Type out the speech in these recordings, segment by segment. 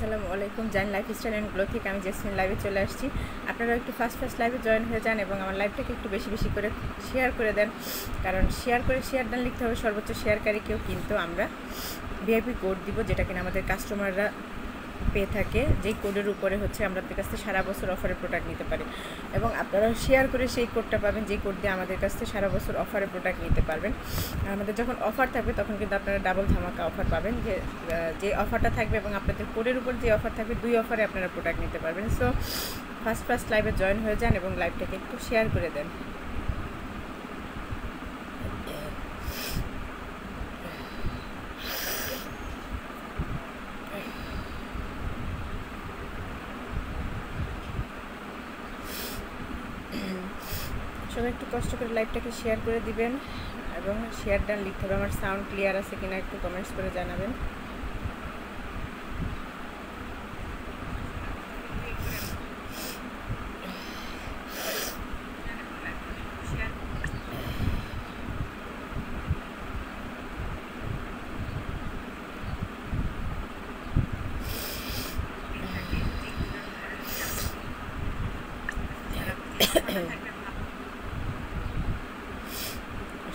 আসসালামু আলাইকুম। জান লাইফস্টাইল অ্যান্ড গ্লো থেকে আমি জেসমিন লাইভে চলে আসছি। আপনারা একটু ফার্স্ট লাইভে জয়েন হয়ে যান এবং আমার লাইভটাকে একটু বেশি বেশি করে শেয়ার করে দেন, কারণ শেয়ার ডান লিখতে হবে সর্বোচ্চ শেয়ারকারীকেও কিন্তু আমরা ভিআইপি কোড দিব, যেটা কিনা আমাদের কাস্টমাররা পেয়ে থাকে, যেই কোডের উপরে হচ্ছে আমাদের কাছ থেকে সারা বছর অফারের প্রোডাক্ট নিতে পারে। এবং আপনারা শেয়ার করে সেই কোডটা পাবেন, যেই কোড দিয়ে আমাদের কাছ থেকে সারা বছর অফারের প্রোডাক্ট নিতে পারবেন। আর আমাদের যখন অফার থাকবে তখন কিন্তু আপনারা ডাবল ধামাকা অফার পাবেন, যে অফারটা থাকবে এবং আপনাদের কোডের উপর যে অফার থাকবে, দুই অফারে আপনারা প্রোডাক্ট নিতে পারবেন। সো ফার্স্ট লাইভে জয়েন হয়ে যান এবং লাইভটাকে একটু শেয়ার করে দেন। সবাই একটু কষ্ট করে লাইভটাকে শেয়ার করে দিবেন এবং শেয়ার ডান লিখতে হবে। আমার সাউন্ড ক্লিয়ার আছে কিনা একটু কমেন্টস করে জানাবেন।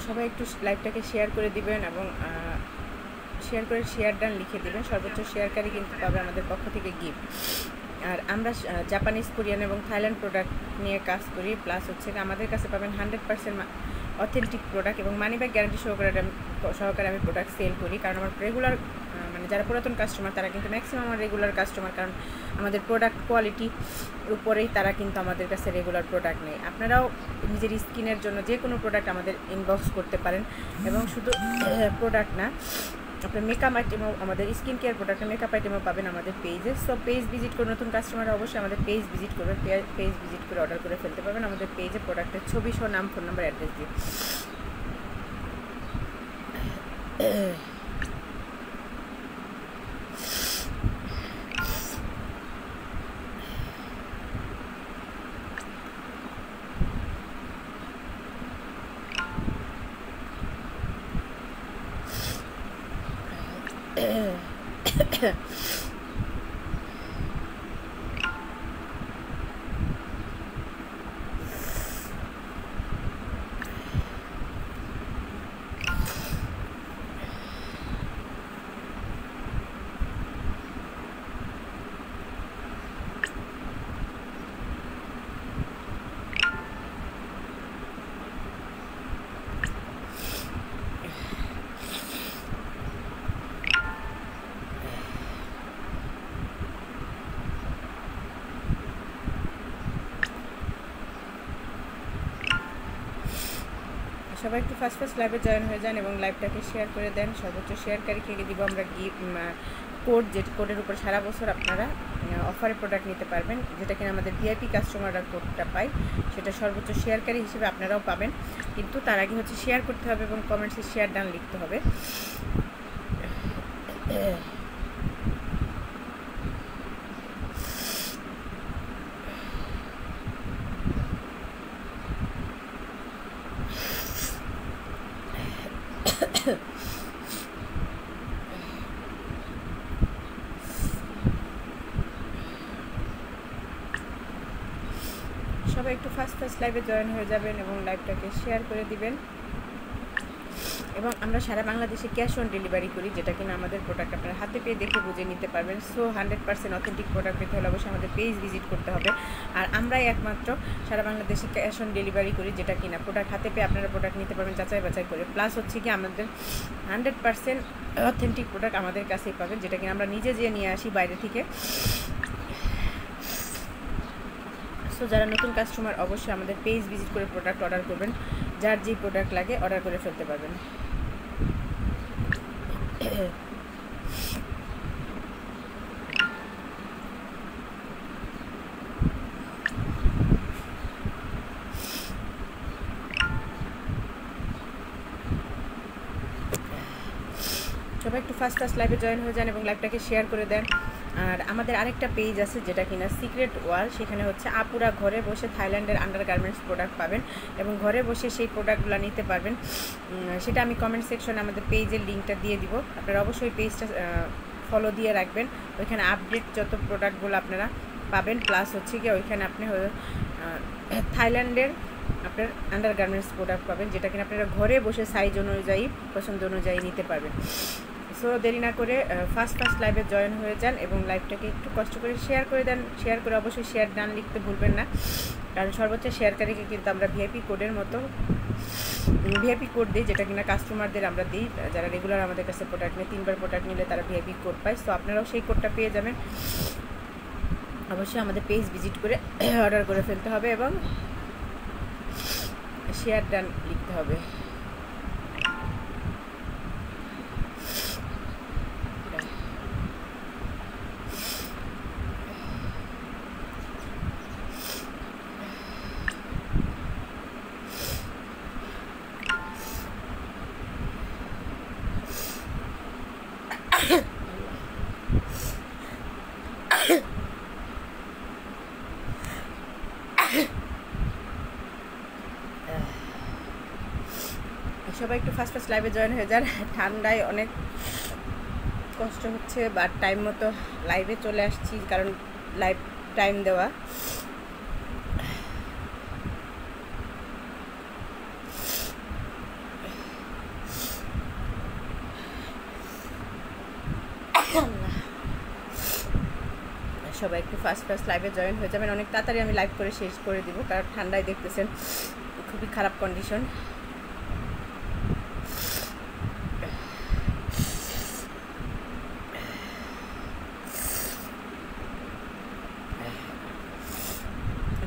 সবাই একটু লাইভটাকে শেয়ার করে দিবেন এবং শেয়ার করে শেয়ার ডান লিখে দিবেন। সর্বোচ্চ শেয়ারকারী কিন্তু পাবে আমাদের পক্ষ থেকে গিফট। আর আমরা জাপানিজ, কোরিয়ান এবং থাইল্যান্ড প্রোডাক্ট নিয়ে কাজ করি, প্লাস হচ্ছে আমাদের কাছে পাবেন 100% অথেন্টিক প্রোডাক্ট এবং মানি ব্যাক গ্যারান্টি সহকারে আমি প্রোডাক্ট সেল করি। কারণ আমার রেগুলার মানে যারা পুরাতন কাস্টমার তারা কিন্তু ম্যাক্সিমাম আমার রেগুলার কাস্টমার, কারণ আমাদের প্রোডাক্ট কোয়ালিটির উপরেই তারা কিন্তু আমাদের কাছে রেগুলার প্রোডাক্ট নেই। আপনারাও নিজের স্কিনের জন্য যে কোনো প্রোডাক্ট আমাদের ইনবক্স করতে পারেন। এবং শুধু প্রোডাক্ট না, আপনার মেকআপ আইটেমও, আমাদের স্কিন কেয়ার প্রোডাক্ট মেকআপ আইটেমও পাবেন আমাদের পেজে। সো পেজ ভিজিট করে নতুন কাস্টমাররা অবশ্যই আমাদের পেজ ভিজিট করবেন। পেজ ভিজিট করে অর্ডার করে ফেলতে পারবেন আমাদের পেজে প্রোডাক্টের ছবি সহ নাম, ফোন নাম্বার, অ্যাড্রেস দিয়ে। সবাই একটু ফার্স্ট লাইভে জয়েন হয়ে যান এবং লাইভটাকে শেয়ার করে দেন। সর্বোচ্চ শেয়ারকারীকে দিব আমরা কোড, যে কোডের উপর সারা বছর আপনারা অফারে প্রোডাক্ট নিতে পারবেন, যেটা কিনা আমাদের ভিআইপি কাস্টমাররা কোডটা পায়, সেটা সর্বোচ্চ শেয়ারকারী হিসেবে আপনারাও পাবেন। কিন্তু তার আগে হচ্ছে শেয়ার করতে হবে এবং কমেন্টসে শেয়ার ডান লিখতে হবে। সবাই একটু ফার্স্ট লাইভে জয়েন হয়ে যাবেন এবং লাইভটাকে শেয়ার করে দিবেন। এবং আমরা সারা বাংলাদেশে ক্যাশ অন ডেলিভারি করি, যেটা কিনা আমাদের প্রোডাক্ট আপনারা হাতে পেয়ে দেখে বুঝে নিতে পারবেন। সো 100% অথেন্টিক প্রোডাক্ট পেতে হলে অবশ্যই আমাদের পেজ ভিজিট করতে হবে। আর আমরাই একমাত্র সারা বাংলাদেশে ক্যাশ অন ডেলিভারি করি, যেটা কিনা প্রোডাক্ট হাতে পেয়ে আপনারা প্রোডাক্ট নিতে পারবেন যাচাই বাছাই করে। প্লাস হচ্ছে কি আমাদের 100% অথেন্টিক প্রোডাক্ট আমাদের কাছেই পাবেন, যেটা কিনা আমরা নিজে যেয়ে নিয়ে আসি বাইরে থেকে। সো যারা নতুন কাস্টমার অবশ্যই আমাদের পেজ ভিজিট করে প্রোডাক্ট অর্ডার করবেন, যার যেই প্রোডাক্ট লাগে অর্ডার করে ফেলতে পারবেন। সবাই একটু ফার্স্ট লাইভে জয়েন হয়ে যান এবং লাইভটাকে শেয়ার করে দেন। আর আমাদের আরেকটা পেজ আছে যেটা কিনা সিক্রেট ওয়াল, সেখানে হচ্ছে আপুরা ঘরে বসে থাইল্যান্ডের আন্ডারগার্মেন্টস প্রোডাক্ট পাবেন এবং ঘরে বসে সেই প্রোডাক্টগুলো নিতে পারবেন। সেটা আমি কমেন্ট সেকশনে আমাদের পেজের লিঙ্কটা দিয়ে দিব, আপনারা অবশ্যই পেজটা ফলো দিয়ে রাখবেন। ওইখানে আপডেট যত প্রোডাক্টগুলো আপনারা পাবেন, প্লাস হচ্ছে কি ওইখানে আপনি থাইল্যান্ডের আপনার আন্ডারগার্মেন্টস প্রোডাক্ট পাবেন, যেটা কিনা আপনারা ঘরে বসে সাইজ অনুযায়ী পছন্দ অনুযায়ী নিতে পারবেন। সো দেরি না করে ফার্স্ট লাইভে জয়েন হয়ে যান এবং লাইভটাকে একটু কষ্ট করে শেয়ার করে দেন। শেয়ার করে অবশ্যই শেয়ার ডান লিখতে ভুলবেন না, কারণ সর্বোচ্চ শেয়ারকারীকে কিন্তু আমরা ভিআইপি কোডের মতো ভিআইপি কোড দিই, যেটা কিনা কাস্টমারদের আমরা দিই যারা রেগুলার আমাদের কাছে প্রোডাক্ট নিয়ে 3 বার প্রোডাক্ট নিলে তারা ভিআইপি কোড পায়। সো আপনারাও সেই কোডটা পেয়ে যাবেন। অবশ্যই আমাদের পেজ ভিজিট করে অর্ডার করে ফেলতে হবে এবং শেয়ার ডান লিখতে হবে। সবাই একটু ফার্স্ট লাইভে জয়েন হয়ে যান। ঠান্ডায় অনেক কষ্ট হচ্ছে, বাট টাইম মতো লাইভে চলে আসছি, কারণ লাইভ টাইম দেওয়া। সবাই একটু ফার্স্ট লাইভে জয়েন হয়ে যাবেন। অনেক তাড়াতাড়ি আমি লাইভ করে শেষ করে দিব, কারণ ঠান্ডায় দেখতেছেন খুবই খারাপ কন্ডিশন।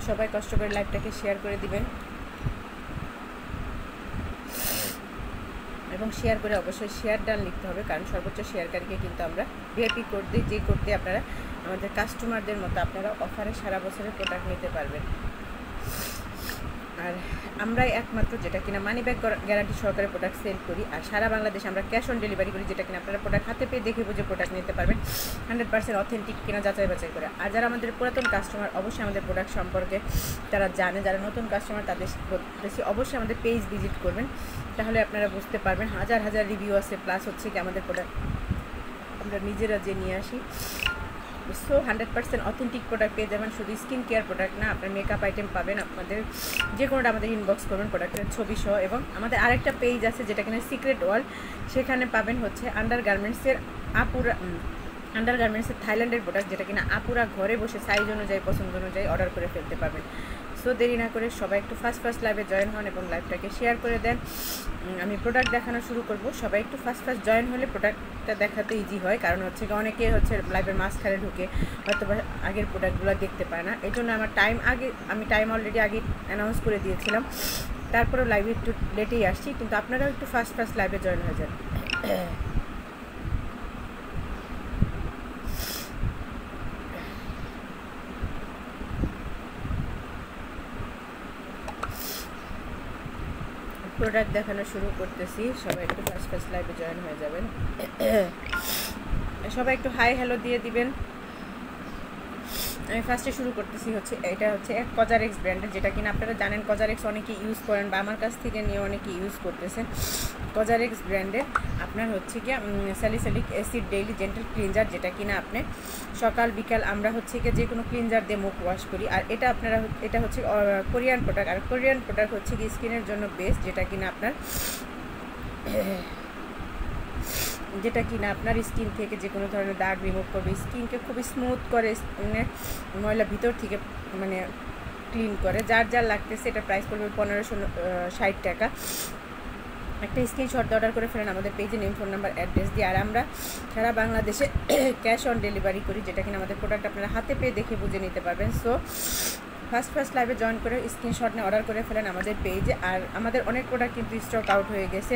সবাই কষ্ট করে লাইভটাকে শেয়ার করে দিবেন এবং শেয়ার করে অবশ্যই শেয়ার ডান লিখতে হবে, কারণ সর্বোচ্চ শেয়ারকারীকে কিন্তু আমরা ভিআইপি কোড দিই, যে কোড দিয়ে আপনারা আমাদের কাস্টমারদের মতো আপনারা অফারে সারা বছরের প্রোডাক্ট নিতে পারবেন। আর আমরাই একমাত্র যেটা কিনা মানি ব্যাক গ্যারান্টি সহকারে প্রোডাক্ট সেল করি, আর সারা বাংলাদেশে আমরা ক্যাশ অন ডেলিভারি করি, যেটা কিনা আপনারা প্রোডাক্ট হাতে পেয়ে দেখে বুঝে প্রোডাক্ট নিতে পারবেন 100% অথেন্টিক কিনা যাচাই বাছাই করে। আর যারা আমাদের পুরাতন কাস্টমার অবশ্যই আমাদের প্রোডাক্ট সম্পর্কে তারা জানে, যারা নতুন কাস্টমার তাদের বেশি অবশ্যই আমাদের পেজ ভিজিট করবেন, তাহলে আপনারা বুঝতে পারবেন। হাজার হাজার রিভিউ আছে, প্লাস হচ্ছে কি আমাদের প্রোডাক্ট আমরা নিজেরা যে নিয়ে আসি। সো 100% অথেন্টিক প্রোডাক্ট পেয়ে যাবেন। শুধু স্কিন কেয়ার প্রোডাক্ট না, আপনার মেকআপ আইটেম পাবেন, আপনাদের যে কোনোটা আমাদের ইনবক্স করবেন প্রোডাক্টের ছবি সহ। এবং আমাদের আরেকটা পেজ আছে যেটা কিনা সিক্রেট ওয়ার্ল্ড, সেখানে পাবেন হচ্ছে আন্ডারগার্মেন্টসের থাইল্যান্ডের প্রোডাক্ট, যেটা কিনা আপুরা ঘরে বসে সাইজ অনুযায়ী পছন্দ অনুযায়ী অর্ডার করে ফেলতে পারবেন। সো দেরি না করে সবাই একটু ফার্স্ট লাইভে জয়েন হন এবং লাইভটাকে শেয়ার করে দেন। আমি প্রোডাক্ট দেখানো শুরু করব। সবাই একটু ফার্স্ট জয়েন হলে প্রোডাক্টটা দেখাতে ইজি হয়, কারণ হচ্ছে অনেকে হচ্ছে লাইভের মাঝখানে ঢুকে হয়তো আগের প্রোডাক্টগুলো দেখতে পায় না। এই জন্য আমার টাইম অলরেডি আগে অ্যানাউন্স করে দিয়েছিলাম, তারপরেও লাইভে একটু লেটেই আসছি, কিন্তু আপনারাও একটু ফার্স্ট লাইভে জয়েন হয়ে যান। প্রোডাক্ট দেখানো শুরু করতেছি। সবাই একটু ফার্স্ট লাইভে জয়েন হয়ে যাবেন। সবাই একটু হাই হ্যালো দিয়ে দিবেন। আমি ফার্স্টে শুরু করতেছি হচ্ছে এটা হচ্ছে এক কজারেক্স ব্র্যান্ডের, যেটা কিনা আপনারা জানেন কজারেক্স অনেকে ইউজ করেন বা আমার কাছ থেকে নিয়ে অনেকে ইউজ করতেছেন। কজারেক্স ব্র্যান্ডের আপনার হচ্ছে কি salicylic acid daily gentle cleanser, যেটা কিনা আপনি সকাল বিকাল আমরা হচ্ছে কি যে কোনো ক্লিনজার দিয়ে মুখ ওয়াশ করি। আর এটা হচ্ছে কোরিয়ান প্রোডাক্ট, আর কোরিয়ান প্রোডাক্ট হচ্ছে কি স্কিনের জন্য বেস্ট, যেটা কিনা আপনার স্কিন থেকে যে কোনো ধরনের দাগ রিমুভ করবে, স্কিনকে খুবই স্মুথ করে, ময়লা ভিতর থেকে মানে ক্লিন করে। যার লাগতেছে এটা প্রাইস পড়বে 1560 টাকা। একটা স্ক্রিনশট দিয়ে অর্ডার করে ফেলেন আমাদের পেজে, নেম ফোন নাম্বার অ্যাড্রেস দিয়ে। আর আমরা সারা বাংলাদেশে ক্যাশ অন ডেলিভারি করি, যেটা কিনা আমাদের প্রোডাক্ট আপনারা হাতে পেয়ে দেখে বুঝে নিতে পারবেন। সো ফার্স্ট লাইভে জয়েন করে স্ক্রিনশট নিয়ে অর্ডার করে ফেলেন আমাদের পেজে। আর আমাদের অনেক প্রোডাক্ট কিন্তু স্টক আউট হয়ে গেছে,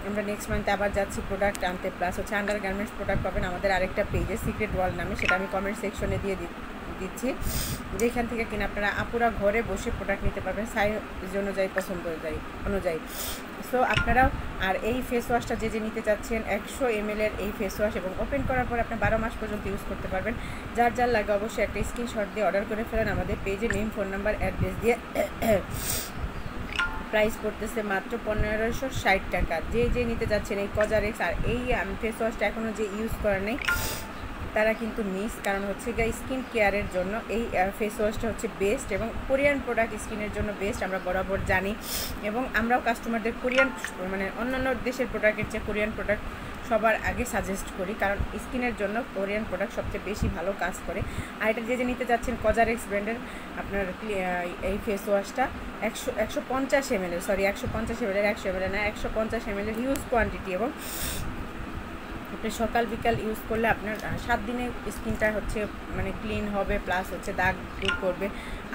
আমরা নেক্সট মান্থে আবার যাচ্ছি প্রোডাক্ট আনতে। প্লাস হচ্ছে আন্ডারগার্মেন্টস প্রোডাক্ট পাবেন আমাদের আরেকটা পেজে সিক্রেট ওয়ার্ল্ড নামে, সেটা আমি কমেন্ট সেকশনে দিয়ে দিচ্ছি, যেখান থেকে কিনা আপনারা আপুরা ঘরে বসে প্রোডাক্ট নিতে পারবেন সাইজ অনুযায়ী পছন্দ অনুযায়ী। সো আপনারাও আর এই ফেস ওয়াশটা যে নিতে চাচ্ছেন 100 ml এর এই ফেস ওয়াশ, এবং ওপেন করার পর আপনি 12 মাস পর্যন্ত ইউজ করতে পারবেন। যার লাগে অবশ্যই একটা স্ক্রিনশট দিয়ে অর্ডার করে ফেলেন আমাদের পেজে, নেম ফোন নাম্বার অ্যাড্রেস দিয়ে। প্রাইস পড়তেছে মাত্র 1560 টাকা। যে নিতে যাচ্ছেন এই কজারেক্স আর এই ফেস ওয়াশটা এখনও যে ইউজ করে নেই তারা কিন্তু মিস, কারণ হচ্ছে গিয়ে স্কিন কেয়ারের জন্য এই ফেস ওয়াশটা হচ্ছে বেস্ট এবং কোরিয়ান প্রোডাক্ট স্কিনের জন্য বেস্ট, আমরা বরাবর জানি এবং আমরাও কাস্টমারদের কোরিয়ান মানে অন্যান্য দেশের প্রোডাক্টের চেয়ে কোরিয়ান প্রোডাক্ট সবার আগে সাজেস্ট করি, কারণ স্কিনের জন্য কোরিয়ান প্রোডাক্ট সবচেয়ে বেশি ভালো কাজ করে। আর এটা যে নিতে যাচ্ছেন কজারেক্স ব্র্যান্ডের আপনার এই face ওয়াশটা 150 ml, sorry 150 ml, 100 ml না 150 ml হিউজ কোয়ান্টিটি এবং আপনি সকাল বিকাল ইউজ করলে আপনার 7 দিনে স্কিনটা হচ্ছে মানে ক্লিন হবে, প্লাস হচ্ছে দাগ দূর করবে।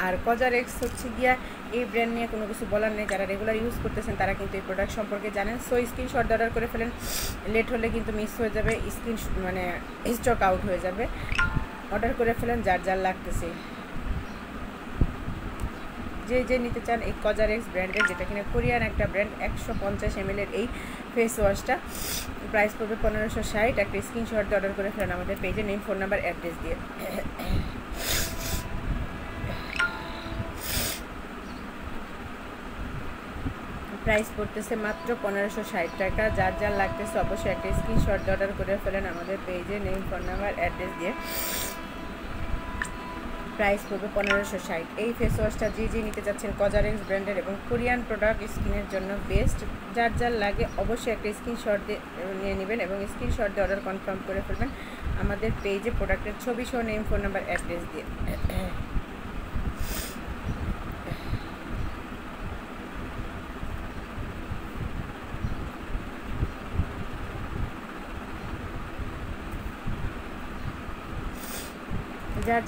আর কজারেক্স হচ্ছে গিয়া এই ব্র্যান্ড নিয়ে কোনো কিছু বলার নেই, যারা রেগুলার ইউজ করতেছেন তারা কিন্তু এই প্রোডাক্ট সম্পর্কে জানেন। সো স্ক্রিনশট অর্ডার করে ফেলেন, লেট হলে কিন্তু মিস হয়ে যাবে, স্ক্রিন মানে স্টক আউট হয়ে যাবে। অর্ডার করে ফেলেন যার লাগতেছে। যে নিতে চান এই কজারেক্স ব্র্যান্ডের, যেটা কিনা কোরিয়ান একটা ব্র্যান্ড, 150 ml এই ফেস ওয়াশটা প্রাইস পড়বে 1560। একটা স্ক্রিনশট দিয়ে অর্ডার করে ফেলেন আমাদের পেজে, নেম, ফোন নাম্বার, অ্যাড্রেস দিয়ে। প্রাইস পড়তেছে মাত্র 1560 টাকা। যার লাগতেছে অবশ্যই একটা স্ক্রিনশট দিয়ে অর্ডার করে ফেলেন আমাদের পেজে, নেম, ফোন নাম্বার, অ্যাড্রেস দিয়ে। প্রাইস পড়বে 1560। এই ফেস ওয়াশটা যে নিতে যাচ্ছেন কজারেক্স ব্র্যান্ডের এবং কোরিয়ান প্রোডাক্ট স্কিনের জন্য বেস্ট, যার লাগে অবশ্যই একটা স্ক্রিনশট দিয়ে নিয়ে নেবেন এবং স্ক্রিনশট দিয়ে অর্ডার কনফার্ম করে ফেলবেন আমাদের পেজে প্রোডাক্টের ছবি সহ, নেম, ফোন নাম্বার, অ্যাড্রেস দিয়ে।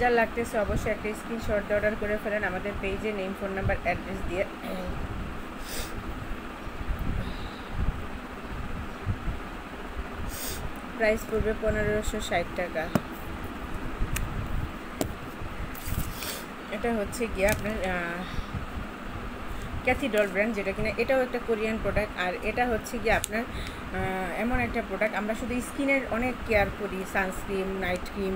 যার লাগতেছে অবশ্যই একটা স্ক্রিনশট দিয়ে অর্ডার করে ফেলেন আমাদের পেজে, নেম, ফোন নাম্বার, অ্যাড্রেস দিয়ে। প্রাইস পড়বে 1560 টাকা। এটা হচ্ছে গিয়ে আপনার ক্যাথিডল ব্র্যান্ড, যেটা কিনা এটাও একটা কোরিয়ান প্রোডাক্ট। আর এটা হচ্ছে গিয়ে আপনার এমন একটা প্রোডাক্ট, আমরা শুধু স্কিনের অনেক কেয়ার করি, sunscreen, night cream,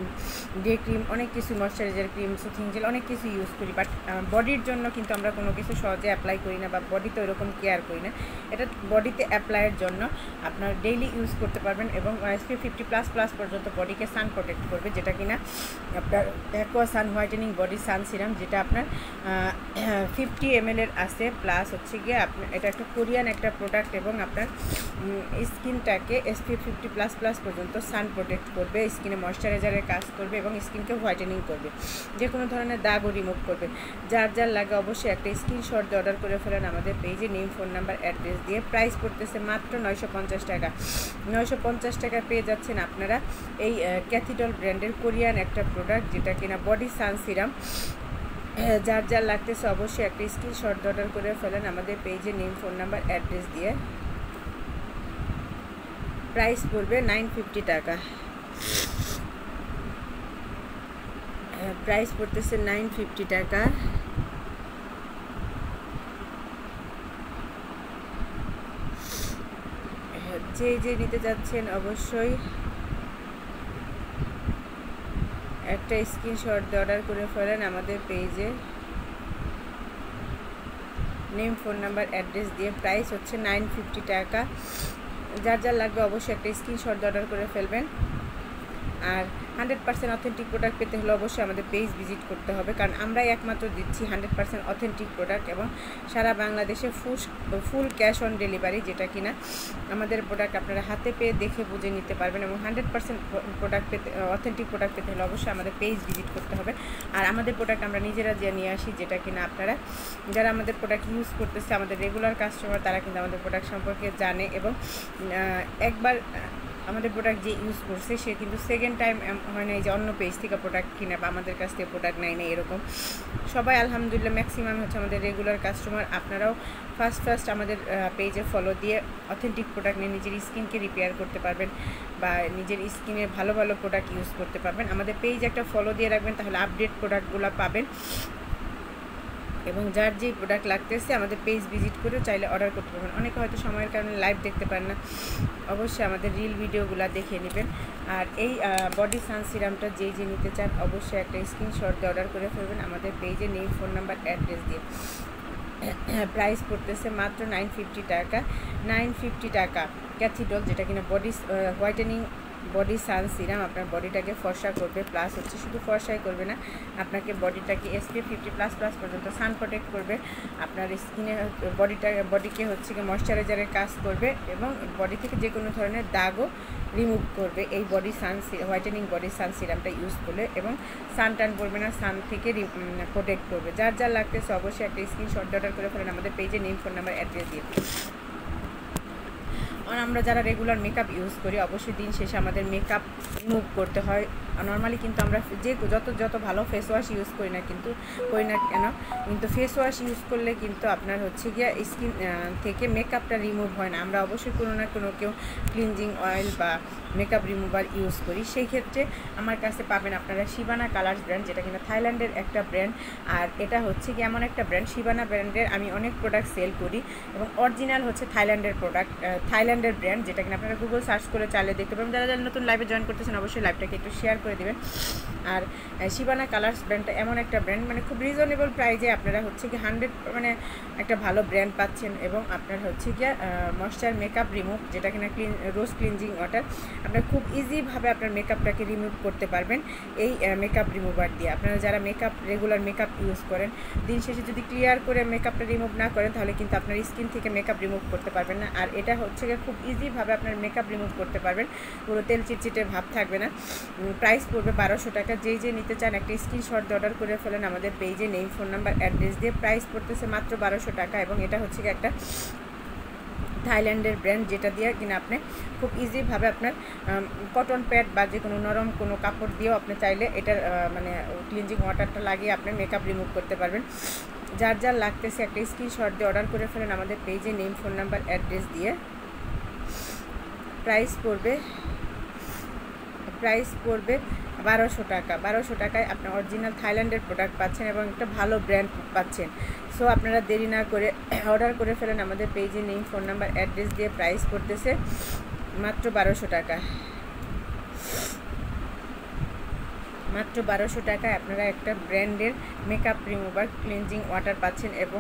day cream, অনেক কিছু, ময়শ্চারাইজার ক্রিম, সুথিং জেল, অনেক কিছু ইউজ করি, বাট বডির জন্য কিন্তু আমরা কোনো কিছু সহজে অ্যাপ্লাই করি না বা বডিতে ওইরকম কেয়ার করি না। এটা বডিতে অ্যাপ্লাইয়ের জন্য আপনার ডেইলি ইউজ করতে পারবেন এবং SPF 50++ পর্যন্ত বডিকে সান প্রোটেক্ট করবে, যেটা কিনা আপনার অ্যাকোয়া সান হোয়াইটেনিং বডি সান সিরাম, যেটা আপনার 50 ml আছে, প্লাস হচ্ছে গিয়ে আপনার এটা একটা কোরিয়ান একটা প্রোডাক্ট এবং আপনার স্কিনটাকে SPF 50++ পর্যন্ত সান প্রোটেক্ট করবে, স্কিনে ময়শ্চারাইজারের কাজ করবে এবং স্কিনকে হোয়াইটেনিং করবে, যে কোনো ধরনের দাগও রিমুভ করবে। যার লাগে অবশ্যই একটা স্ক্রিনশট দিয়ে অর্ডার করে ফেলেন আমাদের পেজে, নেম, ফোন নাম্বার, অ্যাড্রেস দিয়ে। প্রাইস পড়তেছে মাত্র 950 টাকা। 950 টাকা পেয়ে যাচ্ছেন আপনারা এই ক্যাথিডল ব্র্যান্ডের কোরিয়ান একটা প্রোডাক্ট, যেটা কিনা বডি সান সিরাম। যার লাগতেছে অবশ্যই একটা স্ক্রিনশট দিয়ে অর্ডার করে ফেলেন আমাদের পেজে, নেম, ফোন নাম্বার, অ্যাড্রেস দিয়ে। প্রাইস পড়বে 950 টাকা। প্রাইস পড়তেছে 950 টাকা। যে নিতে যাচ্ছেন অবশ্যই একটা স্ক্রিনশট দিয়ে অর্ডার করে ফেলেন আমাদের পেজে, নেম, ফোন নাম্বার, অ্যাড্রেস দিয়ে। প্রাইস হচ্ছে 950 টাকা। যার লাগবে অবশ্যই একটা স্ক্রিনশট দিয়ে অর্ডার করে ফেলবেন। আর 100% অথেন্টিক প্রোডাক্ট পেতে হলে অবশ্যই আমাদের পেজ ভিজিট করতে হবে, কারণ আমরাই একমাত্র দিচ্ছি 100% অথেন্টিক প্রোডাক্ট এবং সারা বাংলাদেশে ফুল ক্যাশ অন ডেলিভারি, যেটা কিনা আমাদের প্রোডাক্ট আপনারা হাতে পেয়ে দেখে বুঝে নিতে পারবেন এবং 100% প্রোডাক্ট পেতে, অথেন্টিক প্রোডাক্ট পেতে হলে অবশ্যই আমাদের পেজ ভিজিট করতে হবে। আর আমাদের প্রোডাক্ট আমরা নিজেরা যে নিয়ে আসি, যেটা কিনা আপনারা যারা আমাদের প্রোডাক্ট ইউজ করতেছে, আমাদের রেগুলার কাস্টমার, তারা কিন্তু আমাদের প্রোডাক্ট সম্পর্কে জানে এবং একবার আমাদের প্রোডাক্ট যে ইউজ করছে সে কিন্তু সেকেন্ড টাইম হয় না যে অন্য পেজ থেকে প্রোডাক্ট কিনে বা আমাদের কাছ থেকে প্রোডাক্ট নেয় না, এরকম সবাই আলহামদুলিল্লাহ ম্যাক্সিমাম হচ্ছে আমাদের রেগুলার কাস্টমার। আপনারাও ফার্স্ট আমাদের পেজে ফলো দিয়ে অথেন্টিক প্রোডাক্ট নিয়ে নিজের স্কিনকে রিপেয়ার করতে পারবেন বা নিজের স্কিনের ভালো প্রোডাক্ট ইউজ করতে পারবেন। আমাদের পেজ একটা ফলো দিয়ে রাখবেন, তাহলে আপডেট প্রোডাক্টগুলো পাবেন এবং যার যেই প্রোডাক্ট লাগতেছে আমাদের পেজ ভিজিট করেও চাইলে অর্ডার করতে পারবেন। অনেকে হয়তো সময়ের কারণে লাইভ দেখতে পারেন না, অবশ্যই আমাদের রিল ভিডিওগুলো দেখে নেবেন। আর এই বডি সান সিরামটা যে নিতে চান অবশ্যই একটা স্ক্রিনশট দিয়ে অর্ডার করে ফেলবেন আমাদের পেজে, নেম, ফোন নাম্বার, অ্যাড্রেস দিয়ে। প্রাইস পড়তেছে মাত্র 950 টাকা। 950 টাকা ক্যাথিডল, যেটা কিনা বডি হোয়াইটেনিং বডি সান সিরাম আপনার বডিটাকে ফর্সা করবে, প্লাস হচ্ছে শুধু ফর্সাই করবে না, আপনাকে বডিটাকে SPF 50++ পর্যন্ত সান প্রোটেক্ট করবে, আপনার স্কিনে বডিকে হচ্ছে কি ময়শ্চারাইজারের কাজ করবে এবং বডি থেকে যে কোনো ধরনের দাগও রিমুভ করবে এই বডি হোয়াইটেনিং বডি সান সিরামটা ইউজ করলে, এবং সান টান পড়বে না, সান থেকে প্রোটেক্ট করবে। যার যার লাগতেছে অবশ্যই একটা স্ক্রিনশট অর্ডার করে ফেলেন আমাদের পেজে নেম, ফোন নাম্বার, অ্যাড্রেস দিয়ে। আমরা যারা রেগুলার মেকআপ ইউজ করি অবশ্যই দিন শেষে আমাদের মেকআপ রিমুভ করতে হয়। নর্মালি কিন্তু আমরা যে যত ভালো ফেস ওয়াশ ইউজ করি না কেন, কিন্তু ফেস ওয়াশ ইউজ করলে কিন্তু আপনার হচ্ছে গিয়ে স্কিন থেকে মেকআপটা রিমুভ হয় না। আমরা অবশ্যই কোনো না কোনো কেউ ক্লিনজিং অয়েল বা মেকআপ রিমুভার ইউজ করি। সেই ক্ষেত্রে আমার কাছে পাবেন আপনারা শিবানা কালার্স ব্র্যান্ড, যেটা কিনা থাইল্যান্ডের একটা ব্র্যান্ড। আর এটা হচ্ছে কি এমন একটা ব্র্যান্ড, শিবানা ব্র্যান্ডের আমি অনেক প্রোডাক্ট সেল করি এবং অরিজিনাল হচ্ছে থাইল্যান্ডের প্রোডাক্ট, থাইল্যান্ডের ব্র্যান্ড, যেটা কিনা আপনারা গুগল সার্চ করে চালিয়ে দেখতে পাবেন। যারা যারা নতুন লাইভে জয়েন করতেছেন অবশ্যই লাইভটাকে একটু শেয়ার করে দেবেন। আর শিবানা কালার্স ব্র্যান্ডটা এমন একটা ব্র্যান্ড, মানে খুব রিজনেবল প্রাইজে আপনারা হচ্ছে কি 100 মানে একটা ভালো ব্র্যান্ড পাচ্ছেন, এবং আপনার হচ্ছে গিয়ে ময়েশ্চার মেকআপ রিমুভ, যেটা কিনা রোজ ক্লিনজিং ওয়াটার, আপনার খুব ইজিভাবে আপনার মেকআপটাকে রিমুভ করতে পারবেন এই মেকআপ রিমুভার দিয়ে। আপনারা যারা রেগুলার মেকআপ ইউজ করেন, দিন শেষে যদি ক্লিয়ার করে মেকআপটা রিমুভ না করেন তাহলে কিন্তু আপনার স্কিন থেকে মেকআপ রিমুভ করতে পারবেন না। আর এটা হচ্ছে গিয়ে খুব ইজিভাবে আপনার মেকআপ রিমুভ করতে পারবেন, পুরো তেল চিটচিটে ভাব থাকবে না। প্রাইস পড়বে 1200 টাকা। যে নিতে চান একটা স্ক্রিনশট দিয়ে অর্ডার করে ফেলেন আমাদের পেজে নেম, ফোন নাম্বার, অ্যাড্রেস দিয়ে। প্রাইস পড়তেছে মাত্র 1200 টাকা, এবং এটা হচ্ছে কি একটা থাইল্যান্ডের ব্র্যান্ড, যেটা দিয়ে কিনা আপনি খুব ইজিভাবে আপনার কটন প্যাড বা যে কোনো নরম কোনো কাপড় দিয়েও আপনি চাইলে এটার মানে ক্লিনজিং ওয়াটারটা লাগিয়ে আপনি মেকআপ রিমুভ করতে পারবেন। যার যার লাগতেছে একটা স্ক্রিনশট দিয়ে অর্ডার করে ফেলেন আমাদের পেজে নেম, ফোন নাম্বার, অ্যাড্রেস দিয়ে। প্রাইস পড়বে 1200 টাকা। 1200 টাকায় আপনি অরিজিনাল থাইল্যান্ডের প্রোডাক্ট পাচ্ছেন এবং একটা ভালো ব্র্যান্ড পাচ্ছেন। সো আপনারা দেরি না করে অর্ডার করে ফেলেন আমাদের পেজে নেম, ফোন নাম্বার, অ্যাড্রেস দিয়ে। প্রাইস পড়তেছে মাত্র 1200 টাকা। মাত্র 1200 টাকায় আপনারা একটা ব্র্যান্ডের মেকআপ রিমুভার ক্লিনজিং ওয়াটার পাচ্ছেন, এবং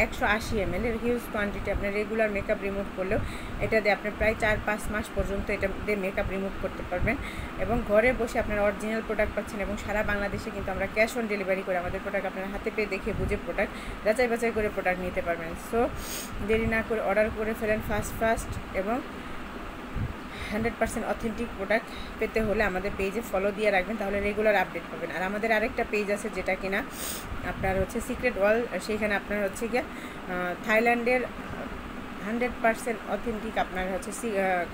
180 ml এর হিউজ কোয়ান্টিটি। আপনার রেগুলার মেকআপ রিমুভ করলেও এটা দিয়ে আপনি প্রায় 4-5 মাস পর্যন্ত এটা দিয়ে মেকআপ রিমুভ করতে পারবেন, এবং ঘরে বসে আপনারা অরিজিনাল প্রোডাক্ট পাচ্ছেন। এবং সারা বাংলাদেশে কিন্তু আমরা ক্যাশ অন ডেলিভারি করে আমাদের প্রোডাক্ট আপনারা হাতে পেয়ে দেখে বুঝে প্রোডাক্ট যাচাই বাছাই করে প্রোডাক্ট নিতে পারবেন। সো দেরি না করে অর্ডার করে ফেলেন ফাস্ট, এবং 100% অথেন্টিক প্রোডাক্ট পেতে হলে আমাদের পেজে ফলো দিয়ে রাখবেন, তাহলে রেগুলার আপডেট পাবেন। আর আমাদের আরেকটা পেজ আছে যেটা কিনা আপনার হচ্ছে সিক্রেট ওয়ার্ল্ড, সেইখানে আপনার হচ্ছে গিয়ে থাইল্যান্ডের 100% অথেন্টিক আপনার হচ্ছে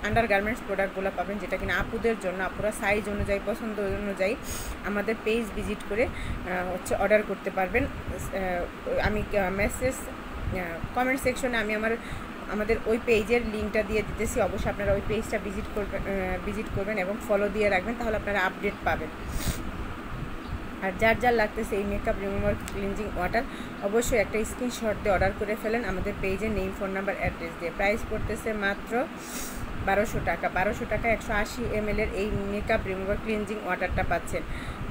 আন্ডার গার্মেন্টস প্রোডাক্টগুলো পাবেন, যেটা কিনা আপুদের জন্য, আপুরা সাইজ অনুযায়ী পছন্দ অনুযায়ী আমাদের পেজ ভিজিট করে হচ্ছে অর্ডার করতে পারবেন। আমি কমেন্ট সেকশনে আমি আমাদের ওই পেজের লিঙ্কটা দিয়ে দিতেছি, অবশ্যই আপনারা ওই পেজটা ভিজিট করবেন এবং ফলো দিয়ে রাখবেন, তাহলে আপনারা আপডেট পাবেন। আর যার যার লাগতেছে এই মেকআপ রিমুভার ক্লিনজিং ওয়াটার অবশ্যই একটা স্ক্রিনশট দিয়ে অর্ডার করে ফেলেন আমাদের পেজে নেম, ফোন নাম্বার, অ্যাড্রেস দিয়ে। প্রাইস পড়তেছে মাত্র 1200 টাকা। 1200 টাকা 180 ml এর এই মেকআপ রিমুভার ক্লিনজিং ওয়াটারটা পাচ্ছেন।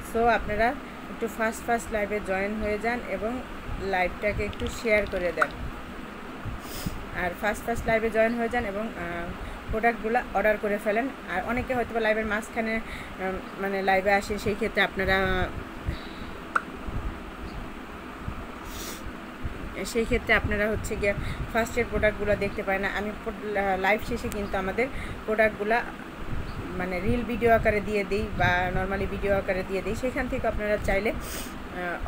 সো আপনারা একটু ফাস্ট লাইভে জয়েন হয়ে যান এবং লাইভটাকে একটু শেয়ার করে দেন। আর ফাস্ট লাইভে জয়েন হয়ে যান এবং প্রোডাক্টগুলো অর্ডার করে ফেলেন। আর অনেকে হয়তো বা লাইভের মাঝখানে মানে লাইভে আসেন, সেই ক্ষেত্রে আপনারা হচ্ছে গিয়ে ফার্স্টের প্রোডাক্টগুলো দেখতে পায় না। আমি লাইভ শেষে কিন্তু আমাদের প্রোডাক্টগুলো মানে রিল ভিডিও আকারে দিয়ে দিই বা নর্মালি ভিডিও আকারে দিয়ে দিই, সেখান থেকে আপনারা চাইলে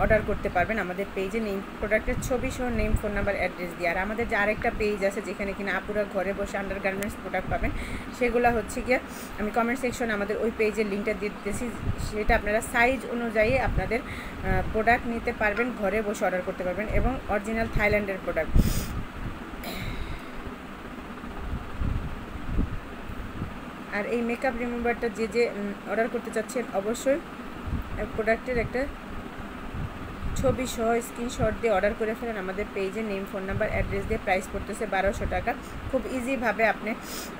অর্ডার করতে পারবেন আমাদের পেজে নেম, প্রোডাক্টের ছবি সহ নেম, ফোন নাম্বার, অ্যাড্রেস দিয়ে। আর আমাদের যে আরেকটা পেজ আছে যেখানে কিনা আপুরা ঘরে বসে আন্ডার গার্মেন্টস প্রোডাক্ট পাবেন, সেগুলো হচ্ছে গিয়ে আমি কমেন্ট সেকশনে আমাদের ওই পেজের লিঙ্কটা দিয়ে দিতেছি, সেটা আপনারা সাইজ অনুযায়ী আপনাদের প্রোডাক্ট নিতে পারবেন, ঘরে বসে অর্ডার করতে পারবেন, এবং অরিজিনাল থাইল্যান্ডের প্রোডাক্ট। আর এই মেকআপ রিমুভারটা যে অর্ডার করতে চাচ্ছেন অবশ্যই প্রোডাক্টের একটা ছবি সহ স্ক্রিনশট দিয়ে অর্ডার করে ফেলেন আমাদের পেজে নেম, ফোন নাম্বার, অ্যাড্রেস দিয়ে। প্রাইস পড়তেছে 1200 টাকা। খুব ইজিভাবে আপনি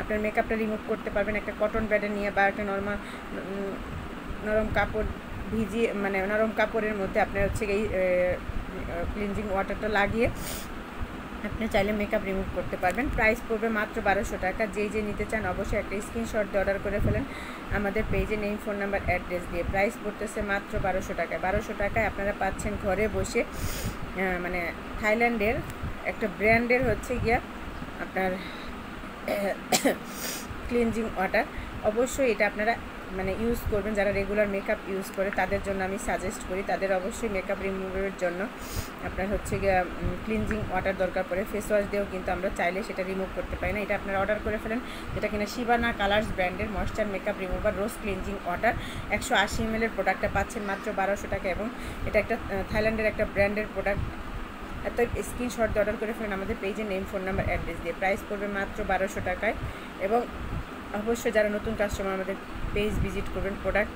আপনার মেকআপটা রিমুভ করতে পারবেন একটা কটন প্যাডে নিয়ে বা একটা নরম কাপড় ভিজিয়ে, মানে নরম কাপড়ের মধ্যে আপনার হচ্ছে এই ক্লিনজিং ওয়াটারটা লাগিয়ে আপনি চাইলে মেকআপ রিমুভ করতে পারবেন। প্রাইস পড়বে মাত্র 1200 টাকা। যে নিতে চান অবশ্যই একটা স্ক্রিনশট দিয়ে অর্ডার করে ফেলেন আমাদের পেজে নেম, ফোন নাম্বার, অ্যাড্রেস দিয়ে। প্রাইস পড়তেছে মাত্র 1200 টাকায়। 1200 টাকায় আপনারা পাচ্ছেন ঘরে বসে মানে থাইল্যান্ডের একটা ব্র্যান্ডের হচ্ছে গিয়া আপনার ক্লিনজিং ওয়াটার। অবশ্যই এটা আপনারা মানে ইউজ করবেন, যারা রেগুলার মেকআপ ইউজ করে তাদের জন্য আমি সাজেস্ট করি। তাদের অবশ্যই মেকআপ রিমুভের জন্য আপনার হচ্ছে গিয়ে ক্লিনজিং ওয়াটার দরকার পড়ে। ফেস ওয়াশ দিয়েও কিন্তু আমরা চাইলে সেটা রিমুভ করতে পারি না। এটা আপনারা অর্ডার করে ফেলেন, যেটা কিনা শিবানা কালার্স ব্র্যান্ডের ময়েশ্চার মেকআপ রিমুভার রোজ ক্লিনজিং ওয়াটার 180 ml এর প্রোডাক্টটা পাচ্ছেন মাত্র 1200 টাকা। এবং এটা একটা থাইল্যান্ডের একটা ব্র্যান্ডের প্রোডাক্ট। এত স্ক্রিনশট দিয়ে অর্ডার করে ফেলেন আমাদের পেজে নেম, ফোন নাম্বার, অ্যাড্রেস দিয়ে। প্রাইস পড়বে মাত্র 1200 টাকায়। এবং অবশ্যই যারা নতুন কাস্টমার আমাদের পেজ ভিজিট করবেন, প্রোডাক্ট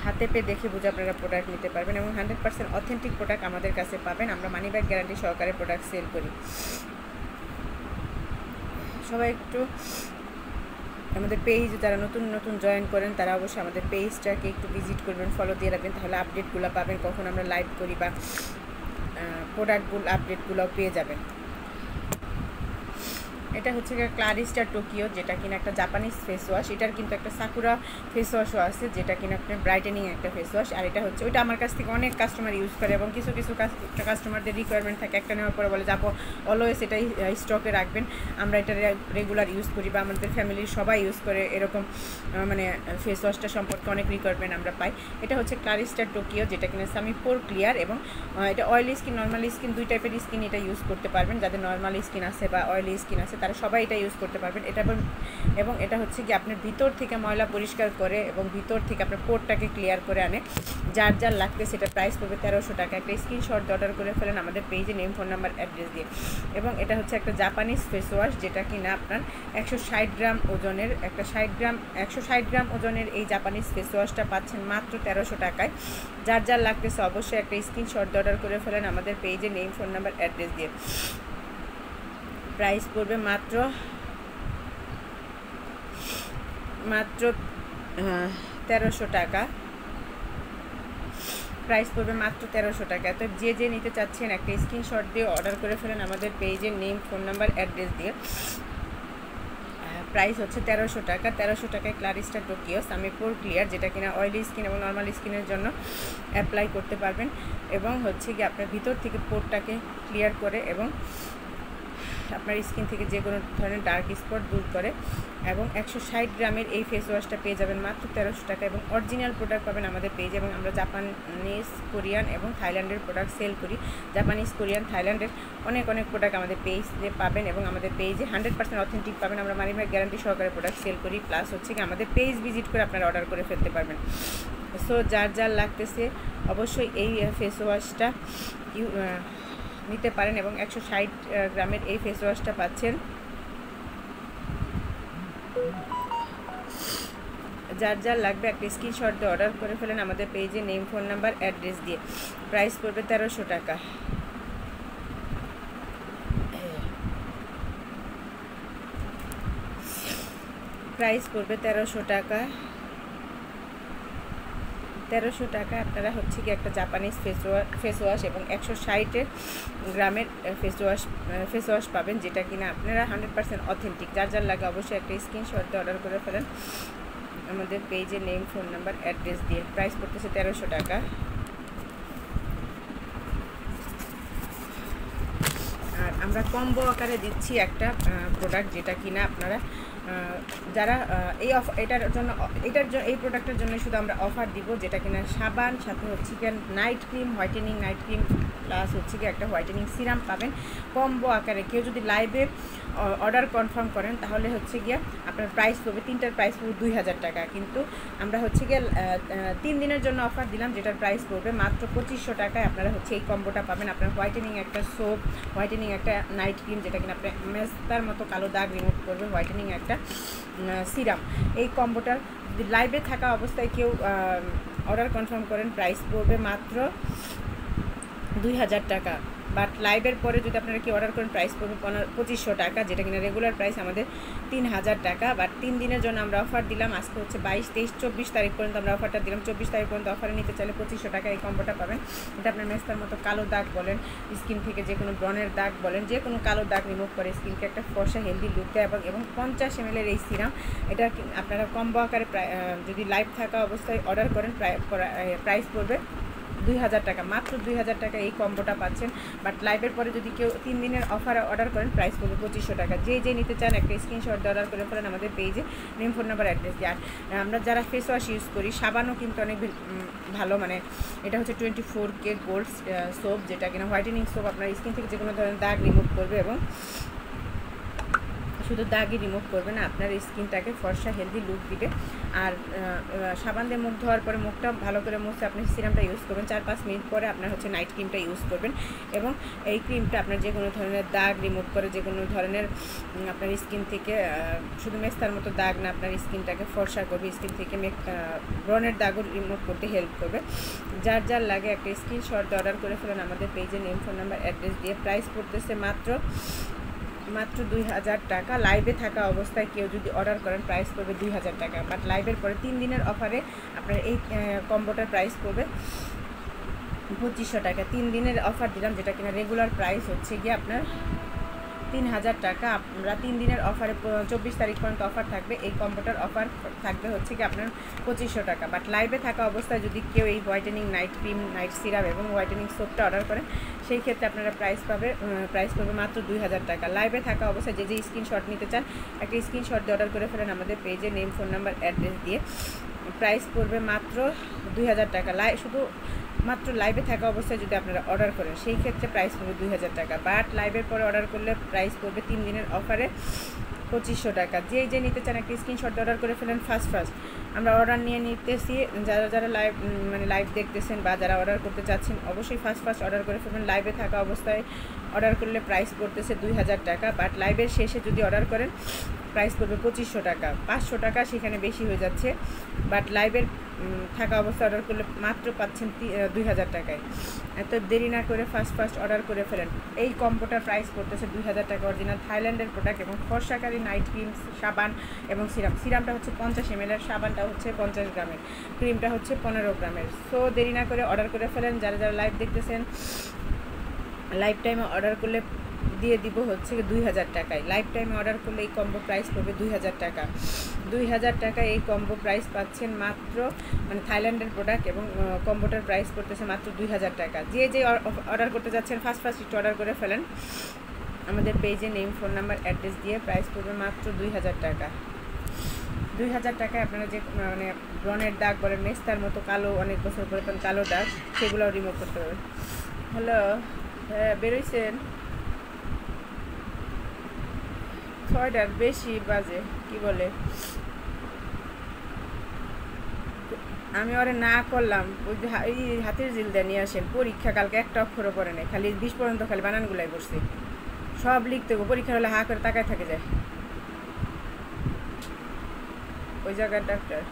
হাতে পেয়ে দেখে বুঝে আপনারা প্রোডাক্ট নিতে পারবেন এবং 100% অথেন্টিক প্রোডাক্ট আমাদের কাছে পাবেন। আমরা মানি ব্যাক গ্যারান্টি সহকারে প্রোডাক্ট সেল করি। সবাই একটু আমাদের পেজ যারা নতুন জয়েন করেন তারা অবশ্যই আমাদের পেজটাকে একটু ভিজিট করবেন, ফলো দিয়ে রাখবেন, তাহলে আপডেটগুলো পাবেন, কখন আমরা লাইভ করি বা প্রোডাক্টগুলো আপডেটগুলোও পেয়ে যাবেন। এটা হচ্ছে ক্লারিস্টার টোকিও, যেটা কিনা একটা জাপানিজ ফেস ওয়াশ। এটার কিন্তু একটা সাকুরা ফেস ওয়াশও আছে, যেটা কিনা আপনার ব্রাইটেনিং একটা ফেস ওয়াশ। আর এটা হচ্ছে ওইটা আমার কাছ থেকে অনেক কাস্টমার ইউজ করে এবং কিছু কাস্টমারদের রিকোয়ারমেন্ট থাকে, একটা নেওয়ার পরে বলে যাবো অলওয়েজ এটাই স্টকে রাখবেন, আমরা এটা রেগুলার ইউজ করি বা আমাদের ফ্যামিলির সবাই ইউজ করে, এরকম মানে ফেস ওয়াশটা সম্পর্কে অনেক রিকোয়ারমেন্ট আমরা পাই। এটা হচ্ছে ক্লারিস্টার টোকিও, যেটা কিনা সামি পোর ক্লিয়ার। এবং এটা অয়েলি স্কিন, নর্মাল স্কিন, দুই টাইপের স্কিন এটা ইউজ করতে পারবেন। যাদের নর্মাল স্কিন আছে বা অয়েলি স্কিন আছে তারা সবাই এটা ইউজ করতে পারবেন। এটা এবং এটা হচ্ছে কি আপনার ভিতর থেকে ময়লা পরিষ্কার করে এবং ভিতর থেকে আপনার পোরটাকে ক্লিয়ার করে আনে। যার লাগবে সেটা প্রাইস পড়বে 1300 টাকা। একটা স্ক্রিনশট অর্ডার করে ফেলেন আমাদের পেজে নেম, ফোন নাম্বার, অ্যাড্রেস দিয়ে। এবং এটা হচ্ছে একটা জাপানিজ ফেস ওয়াশ, যেটা কিনা আপনার 160 গ্রাম ওজনের, 160 গ্রাম ওজনের এই জাপানিজ ফেস ওয়াশটা পাচ্ছেন মাত্র 1300 টাকায়। যার লাগতেছে অবশ্যই একটা স্ক্রিনশট অর্ডার করে ফেলেন আমাদের পেজে নেম, ফোন নাম্বার, অ্যাড্রেস দিয়ে। প্রাইস পড়বে মাত্র 1300 টাকা। প্রাইস পড়বে মাত্র 1300 টাকা। তো যে নিতে চাচ্ছেন একটা স্ক্রিনশট দিয়ে অর্ডার করে ফেলেন আমাদের পেজের নেম, ফোন নাম্বার, অ্যাড্রেস দিয়ে। প্রাইস হচ্ছে 1300 টাকা। 1300 টাকায় ক্লারিস্টার টোকিও সামি পোর ক্লিয়ার, যেটা কিনা অয়েলি স্কিন এবং নর্মাল স্কিনের জন্য অ্যাপ্লাই করতে পারবেন এবং হচ্ছে কি আপনার ভিতর থেকে পোরটাকে ক্লিয়ার করে এবং আপনার স্কিন থেকে যে কোনো ধরনের ডার্ক স্পট দূর করে। এবং 160 গ্রামের এই ফেস ওয়াশটা পেয়ে যাবেন মাত্র 1300 টাকা। এবং অরিজিনাল প্রোডাক্ট পাবেন আমাদের পেজে। এবং আমরা জাপানিজ, কোরিয়ান এবং থাইল্যান্ডের প্রোডাক্ট সেল করি। জাপানিজ, কোরিয়ান, থাইল্যান্ডের অনেক প্রোডাক্ট আমাদের পেজে পাবেন এবং আমাদের পেজে 100% অথেন্টিক পাবেন। আমরা মানি ব্যাক গ্যারান্টি সহকারে প্রোডাক্ট সেল করি। প্লাস হচ্ছে কি আমাদের পেজ ভিজিট করে আপনারা অর্ডার করে ফেলতে পারবেন। সো যার লাগতেছে অবশ্যই এই ফেস ওয়াশটা নিতে পারেন। এবং 160 গ্রামের এই ফেস ওয়াশটা পাচ্ছেন যার লাগবে একটা স্ক্রিনশট দিয়ে অর্ডার করে ফেলেন আমাদের পেজে নেম, ফোন নাম্বার, অ্যাড্রেস দিয়ে। প্রাইস পড়বে 1300 টাকা। প্রাইস পড়বে 1300 টাকা। 1300 টাকা আপনারা হচ্ছে কি একটা জাপানিজ ফেস ওয়াশ এবং 160 গ্রামের ফেস ওয়াশ পাবেন, যেটা কিনা আপনারা 100% অথেন্টিক। যার লাগে অবশ্যই একটা স্ক্রিনশট দিয়ে অর্ডার করে ফেলেন আমাদের পেজে নেম, ফোন নাম্বার, অ্যাড্রেস দিয়ে। প্রাইস পড়তেছে 1300 টাকা। আর আমরা কম্বো আকারে দিচ্ছি একটা প্রোডাক্ট, যেটা কিনা আপনারা যারা এই প্রোডাক্টের জন্য শুধু আমরা অফার দিব, যেটা কিনা সাবান, সাথে হচ্ছে কি night cream, whitening night cream, plus হচ্ছে কি একটা হোয়াইটেনিং সিরাম পাবেন কম্বো আকারে। কেউ যদি লাইভে অর্ডার কনফার্ম করেন তাহলে হচ্ছে গিয়ে আপনার প্রাইস পড়বে, তিনটার প্রাইস পড়বে 2000 টাকা। কিন্তু আমরা হচ্ছে গিয়ে 3 দিনের জন্য অফার দিলাম, যেটার প্রাইস পড়বে মাত্র 2500 টাকায়। আপনারা হচ্ছে এই কম্বোটা পাবেন। আপনার হোয়াইটেনিং একটা সোপ, হোয়াইটেনিং একটা নাইট ক্রিম, যেটা কিনা আপনার মেস্তার মতো কালো দাগ রিমুভ করবে, হোয়াইটেনিং একটা সিরাম। এই কম্বোটার যদি লাইভে থাকা অবস্থায় কেউ অর্ডার কনফার্ম করেন প্রাইস পড়বে মাত্র 2000 টাকা। বাট লাইভের পরে যদি আপনারা কি অর্ডার করেন প্রাইস পড়বে 2500 টাকা, যেটা কিনা রেগুলার প্রাইস আমাদের 3000 টাকা। বাট 3 দিনের জন্য আমরা অফার দিলাম, আজকে হচ্ছে 22, 23, 24 তারিখ পর্যন্ত আমরা অফারটা দিলাম। 24 তারিখ পর্যন্ত অফারে নিতে চাইলে 2500 টাকা এই কম্বোটা পাবেন। এটা আপনার মেস্তার মতো কালো দাগ বলেন, স্কিন থেকে যে কোনো ব্রণের দাগ বলেন, যে কোনো কালো দাগ রিমুভ করে স্কিনকে একটা ফর্সা হেলদি লুক দেয়। এবং 50 ml এই সিরাম, এটা আপনারা কম্বো আকারে যদি লাইভ থাকা অবস্থায় অর্ডার করেন প্রাইস পড়বে 2000 টাকা, মাত্র 2000 টাকা এই কম্বোটা পাচ্ছেন। বাট লাইভের পরে যদি কেউ 3 দিনের অফারে অর্ডার করেন প্রাইস পড়বে 2500 টাকা। যে নিতে চান একটা স্ক্রিনশট দিয়ে অর্ডার করে ফেলেন আমাদের পেজে, নেম, ফোন নাম্বার, অ্যাড্রেস দিয়ে। আর আমরা যারা ফেস ওয়াশ ইউজ করি, সাবানও কিন্তু অনেক ভালো, মানে এটা হচ্ছে 24K গোল্ড সোপ, যেটা কিনা হোয়াইটেনিং সোপ, আপনার স্কিন থেকে যে কোনো ধরনের দাগ রিমুভ করবে এবং শুধু দাগই রিমুভ করবে না, আপনার স্কিনটাকে ফর্সা হেলদি লুক দিবে। আর সাবান দিয়ে মুখ ধোয়ার পরে মুখটা ভালো করে মুছে আপনি সিরামটা ইউজ করবেন। 4-5 মিনিট পরে আপনার হচ্ছে নাইট ক্রিমটা ইউজ করবেন এবং এই ক্রিমটা আপনার যে কোনো ধরনের দাগ রিমুভ করে, যে কোনো ধরনের আপনার স্কিন থেকে শুধু মেস্তার মতো দাগ না, আপনার স্কিনটাকে ফর্সা করবে, স্কিন থেকে ব্রণের দাগও রিমুভ করতে হেল্প করবে। যার লাগে একটা স্ক্রিনশট অর্ডার করে ফেলেন আমাদের পেজে, নেম, ফোন নাম্বার, অ্যাড্রেস দিয়ে। প্রাইস পড়তেছে মাত্র 2000 টাকা। লাইভে থাকা অবস্থায় কেউ যদি অর্ডার করেন প্রাইস পড়বে 2000 টাকা। বাট লাইভের পরে 3 দিনের অফারে আপনার এই কম্বোটার প্রাইস পড়বে 2500 টাকা। 3 দিনের অফার দিলাম, যেটা কিনা রেগুলার প্রাইস হচ্ছে গিয়ে আপনার 3000 টাকা। আমরা 3 দিনের অফারে 24 তারিখ পর্যন্ত অফার থাকবে। এই কম্বোটার অফার থাকবে হচ্ছে কি আপনার 2500 টাকা। বাট লাইভে থাকা অবস্থায় যদি কেউ এই whitening night cream, night serum এবং হোয়াইটেনিং সোপটা অর্ডার করেন, সেই ক্ষেত্রে আপনারা প্রাইস পড়বে মাত্র 2000 টাকা। লাইভে থাকা অবস্থায় যে স্ক্রিনশট নিতে চান একটা স্ক্রিনশট দিয়ে অর্ডার করে ফেলেন আমাদের পেজে, নেম, ফোন নাম্বার, অ্যাড্রেস দিয়ে। প্রাইস পড়বে মাত্র 2000 টাকা। শুধু মাত্র লাইভে থাকা অবস্থায় যদি আপনারা অর্ডার করেন সেই ক্ষেত্রে প্রাইস পড়বে 2000 টাকা। বাট লাইভের পরে অর্ডার করলে প্রাইস পড়বে 3 দিনের অফারে 2500 টাকা। যে নিতে চান একটা স্ক্রিনশট অর্ডার করে ফেলেন ফার্স্ট। আমরা অর্ডার নিয়ে নিতেছি, যারা লাইভ দেখতেছেন বা যারা অর্ডার করতে চাচ্ছেন অবশ্যই ফার্স্ট অর্ডার করে ফেলবেন। লাইভে থাকা অবস্থায় অর্ডার করলে প্রাইস পড়তেছে 2000 টাকা। বাট লাইভের শেষে যদি অর্ডার করেন প্রাইস পড়বে 2500 টাকা। 500 টাকা সেখানে বেশি হয়ে যাচ্ছে। বাট লাইভের থাকা অবস্থায় অর্ডার করলে মাত্র পাচ্ছেন 2000 টাকায়। এত দেরি না করে ফার্স্ট অর্ডার করে ফেলেন। এই কম্বোটার প্রাইস পড়তেছে 2000 টাকা। অরিজিনাল থাইল্যান্ডের প্রোডাক্ট এবং ফর্সাকারী নাইট ক্রিম, সাবান এবং সিরামটা হচ্ছে 50 ml, সাবানটা হচ্ছে 50 গ্রামের, ক্রিমটা হচ্ছে 15 গ্রামের। সো দেরি না করে অর্ডার করে ফেলেন। যারা লাইভ দেখতেছেন, লাইভ টাইমে অর্ডার করলে দিয়ে দিব হচ্ছে 2000 টাকায়। লাইফ টাইমে অর্ডার করলে এই কম্বো প্রাইস পড়বে 2000 টাকা। 2000 টাকা এই কম্বো প্রাইস পাচ্ছেন মাত্র, মানে থাইল্যান্ডের প্রোডাক্ট এবং কম্বোটার প্রাইস পড়তেছে মাত্র 2000 টাকা। যে অর্ডার করতে যাচ্ছেন ফার্স্ট একটু অর্ডার করে ফেলেন আমাদের পেজে, নেম, ফোন নাম্বার, অ্যাড্রেস দিয়ে। প্রাইস পড়বে মাত্র 2000 টাকা। 2000 টাকায় আপনারা যে মানে ব্রণের দাগ বলেন, মেস্তার মতো কালো, অনেক বছর পরে কালো দাগ, সেগুলোও রিমুভ করতে পারবেন। হ্যালো, হ্যাঁ বেরোইছেন? 6টার বেশি বাজে, কি বলে, আমি ওরে না করলাম। ওই হাতের জিলদা নিয়ে আসেন, পরীক্ষা কালকে একটা অক্ষরও পড়ে নেই, খালি 20 পর্যন্ত খালি বানানগুলাই পড়ছি, সব লিখতে গো। পরীক্ষা হলে হা করে তাকায় থাকে যায় ওই জায়গার ডাক্তার।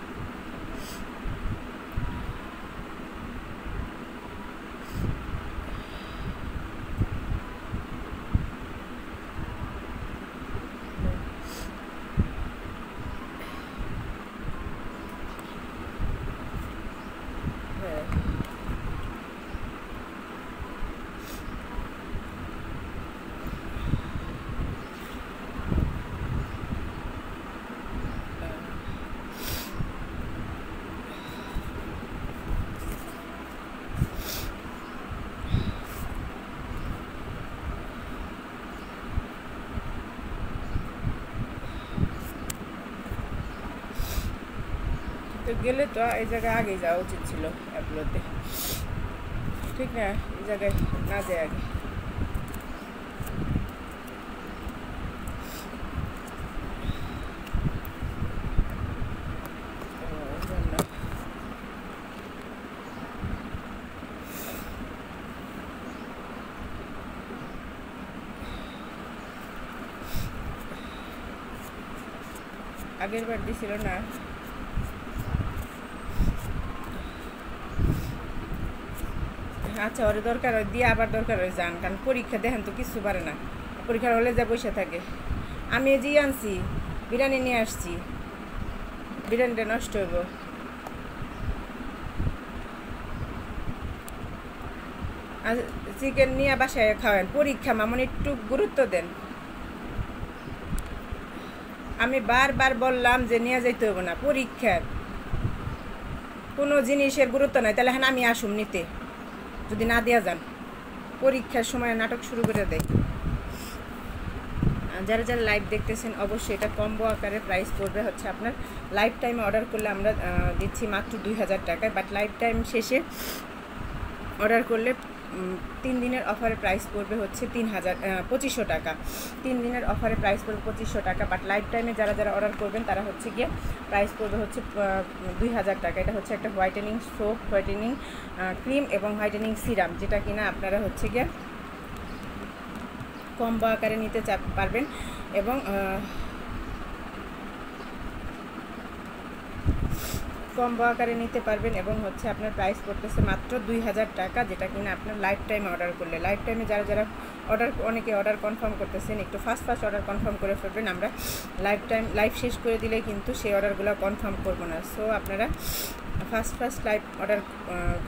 তো গেলে তো এই জায়গায় আগে যাওয়া উচিত ছিল অ্যাপলোতে, ঠিক না? এই জায়গায় না যায় আগে। আগের বার দিছিল না, আচ্ছা, ওর দরকার হয় দিয়ে আবার দরকার হয় যান, কারণ পরীক্ষা দেখেন তো কিছু পারে না, পরীক্ষার হলে যা বসে থাকে। আমি যে আনছি বিরিয়ানি নিয়ে আসছি, বিরিয়ানিটা নষ্ট হইব। আর চিকেন নিয়ে বাসায় খাওয়ান, পরীক্ষা মামুন একটু গুরুত্ব দেন। আমি বারবার বললাম যে নিয়ে যাইতে হইব না, পরীক্ষার কোনো জিনিসের গুরুত্ব নাই, তাহলে হ্যাঁ আমি আসুম নিতে, যদি না দেওয়া যান পরীক্ষার সময় নাটক শুরু করে দেয়। যারা যারা লাইভ দেখতেছেন অবশ্যই এটা কম্বো আকারে প্রাইস পড়বে হচ্ছে আপনার লাইফ টাইমে অর্ডার করলে আমরা দিচ্ছি মাত্র 2000 টাকায়, বাট লাইফ টাইম শেষে অর্ডার করলে 3 দিনের অফারে প্রাইস পড়বে হচ্ছে 2500 টাকা। 3 দিনের অফারে প্রাইস পড়বে 2500 টাকা, বাট লাইফ টাইমে যারা যারা অর্ডার করবেন তারা হচ্ছে গিয়ে প্রাইস পড়বে হচ্ছে 2000 টাকা। এটা হচ্ছে একটা হোয়াইটেনিং সোপ, হোয়াইটেনিং ক্রিম এবং হোয়াইটেনিং সিরাম, যেটা কিনা আপনারা হচ্ছে গিয়ে কম্বো আকারে নিতে পারবেন এবং কম্বো আকারে নিতে পারবেন এবং হচ্ছে আপনার প্রাইস পড়তেছে মাত্র 2000 টাকা, যেটা কিনা আপনার লাইফ টাইমে অর্ডার করলে। লাইফ টাইমে যারা যারা অনেকে অর্ডার কনফার্ম করতেছেন, একটু ফাস্ট অর্ডার কনফার্ম করে ফেলবেন। আমরা লাইভ শেষ করে দিলে কিন্তু সেই অর্ডারগুলো কনফার্ম করবো না, সো আপনারা ফাস্ট লাইভ অর্ডার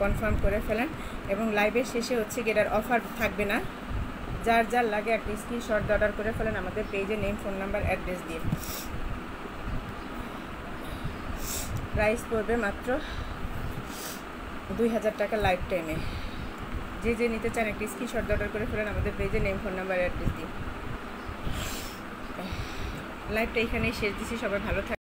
কনফার্ম করে ফেলেন এবং লাইভের শেষে হচ্ছে কি এটার অফার থাকবে না। যার যার লাগে একটা স্ক্রিনশট দিয়ে অর্ডার করে ফেলেন আমাদের পেজে নেম, ফোন নাম্বার, অ্যাড্রেস দিয়ে। প্রাইস পড়বে মাত্র 2000 টাকা লাইফ টাইমে। যে নিতে চান একটা স্ক্রিনশট দিয়ে অর্ডার করে ফেলেন আমাদের পেজে নেম, ফোন নাম্বার, অ্যাড্রেস দিয়ে। লাইভটা এখানেই শেষ দিচ্ছি, সবাই ভালো থাকবেন।